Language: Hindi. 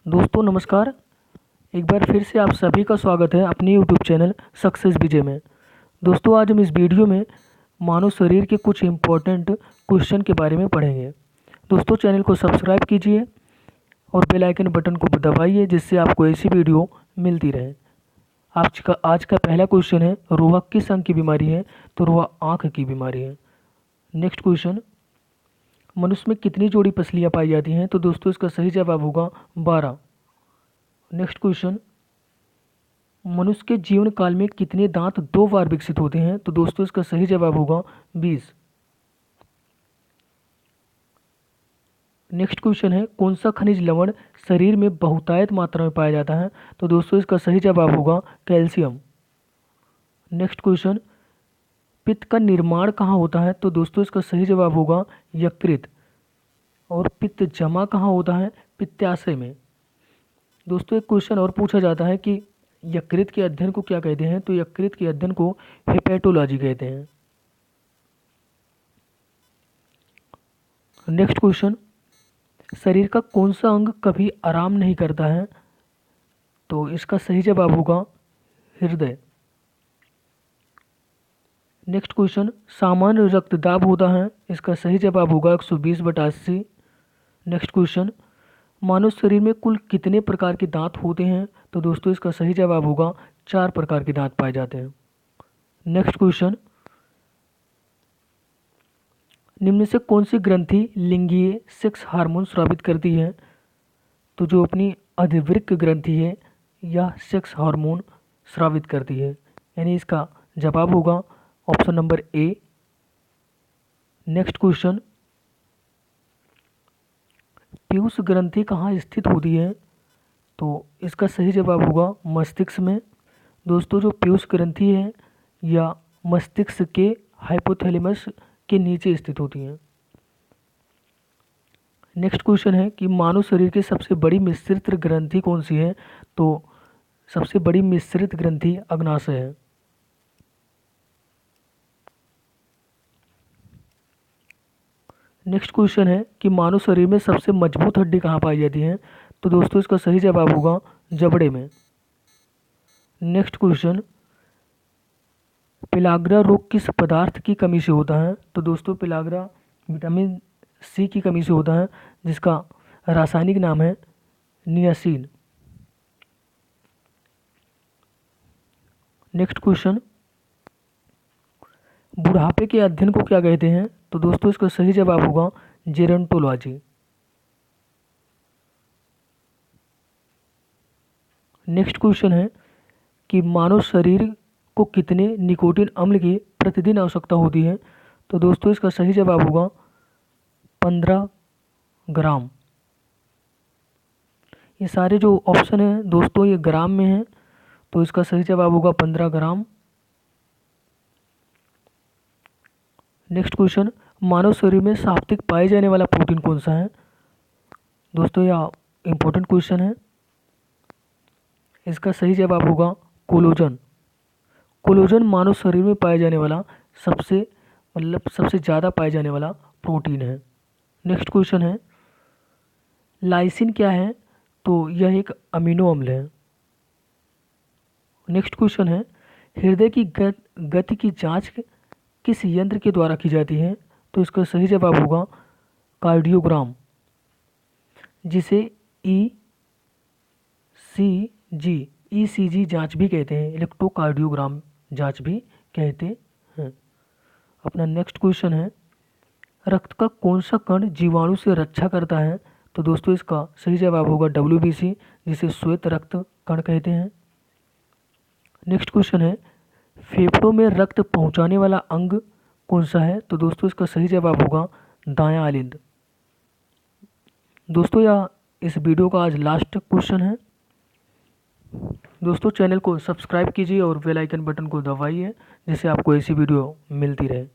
दोस्तों नमस्कार। एक बार फिर से आप सभी का स्वागत है अपने यूट्यूब चैनल सक्सेस विजय में। दोस्तों आज हम इस वीडियो में मानव शरीर के कुछ इम्पोर्टेंट क्वेश्चन के बारे में पढ़ेंगे। दोस्तों चैनल को सब्सक्राइब कीजिए और बेल आइकन बटन को दबाइए जिससे आपको ऐसी वीडियो मिलती रहे। आज का पहला क्वेश्चन है, रोआ किस अंग की बीमारी है? तो रोआ आँख की बीमारी है। नेक्स्ट क्वेश्चन, मनुष्य में कितनी जोड़ी पसलियाँ पाई जाती हैं? तो दोस्तों इसका सही जवाब होगा 12। नेक्स्ट क्वेश्चन, मनुष्य के जीवन काल में कितने दांत 2 बार विकसित होते हैं? तो दोस्तों इसका सही जवाब होगा 20। नेक्स्ट क्वेश्चन है, कौन सा खनिज लवण शरीर में बहुतायत मात्रा में पाया जाता है? तो दोस्तों इसका सही जवाब होगा कैल्शियम। नेक्स्ट क्वेश्चन, पित्त का निर्माण कहाँ होता है? तो दोस्तों इसका सही जवाब होगा यकृत। और पित्त जमा कहाँ होता है? पित्ताशय में। दोस्तों एक क्वेश्चन और पूछा जाता है कि यकृत के अध्ययन को क्या कहते हैं? तो यकृत के अध्ययन को हेपेटोलॉजी कहते हैं। नेक्स्ट क्वेश्चन, शरीर का कौन सा अंग कभी आराम नहीं करता है? तो इसका सही जवाब होगा हृदय। नेक्स्ट क्वेश्चन, सामान्य रक्तदाब होता है? इसका सही जवाब होगा 120/80। नेक्स्ट क्वेश्चन, मानव शरीर में कुल कितने प्रकार के दांत होते हैं? तो दोस्तों इसका सही जवाब होगा 4 प्रकार के दांत पाए जाते हैं। नेक्स्ट क्वेश्चन, निम्न से कौन सी ग्रंथि लिंगीय सेक्स हार्मोन स्रावित करती है? तो जो अपनी अधिवृक्क ग्रंथि है यह सेक्स हार्मोन स्रावित करती है, यानी इसका जवाब होगा option number A. Next question, Piyush ग्रंथि कहाँ स्थित होती है? तो इसका सही जवाब होगा मस्तिष्क में। दोस्तों जो पीयूष ग्रंथि है या मस्तिष्क के हाइपोथैलेमस के नीचे स्थित होती हैं। नेक्स्ट क्वेश्चन है कि मानव शरीर की सबसे बड़ी मिश्रित ग्रंथि कौन सी है? तो सबसे बड़ी मिश्रित ग्रंथि अग्नाशय है। नेक्स्ट क्वेश्चन है कि मानव शरीर में सबसे मजबूत हड्डी कहाँ पाई जाती है? तो दोस्तों इसका सही जवाब होगा जबड़े में। नेक्स्ट क्वेश्चन, पेलाग्रा रोग किस पदार्थ की कमी से होता है? तो दोस्तों पेलाग्रा विटामिन सी की कमी से होता है जिसका रासायनिक नाम है नियासिन। नेक्स्ट क्वेश्चन, बुढ़ापे के अध्ययन को क्या कहते हैं? तो दोस्तों इसका सही जवाब होगा जेरोंटोलॉजी। नेक्स्ट क्वेश्चन है कि मानव शरीर को कितने निकोटीन अम्ल की प्रतिदिन आवश्यकता होती है? तो दोस्तों इसका सही जवाब होगा 15 ग्राम। ये सारे जो ऑप्शन है दोस्तों ये ग्राम में है, तो इसका सही जवाब होगा 15 ग्राम। नेक्स्ट क्वेश्चन, मानव शरीर में साप्ताहिक पाए जाने वाला प्रोटीन कौन सा है? दोस्तों यह इंपॉर्टेंट क्वेश्चन है। इसका सही जवाब होगा कोलोजन। कोलोजन मानव शरीर में पाए जाने वाला सबसे ज़्यादा पाए जाने वाला प्रोटीन है। नेक्स्ट क्वेश्चन है, लाइसिन क्या है? तो यह एक अमीनो अम्ल है। नेक्स्ट क्वेश्चन है, हृदय की गति की जांच किस यंत्र के द्वारा की जाती है? तो इसका सही जवाब होगा कार्डियोग्राम, जिसे ईसीजी जांच भी कहते हैं, इलेक्ट्रोकार्डियोग्राम जांच भी कहते हैं। अपना नेक्स्ट क्वेश्चन है, रक्त का कौन सा कण जीवाणु से रक्षा करता है? तो दोस्तों इसका सही जवाब होगा WBC, जिसे श्वेत रक्त कण कहते हैं। नेक्स्ट क्वेश्चन है, फेफड़ों में रक्त पहुंचाने वाला अंग कौन सा है? तो दोस्तों इसका सही जवाब होगा दायां आलिंद। दोस्तों यह इस वीडियो का आज लास्ट क्वेश्चन है। दोस्तों चैनल को सब्सक्राइब कीजिए और बेल आइकन बटन को दबाइए जिससे आपको ऐसी वीडियो मिलती रहे।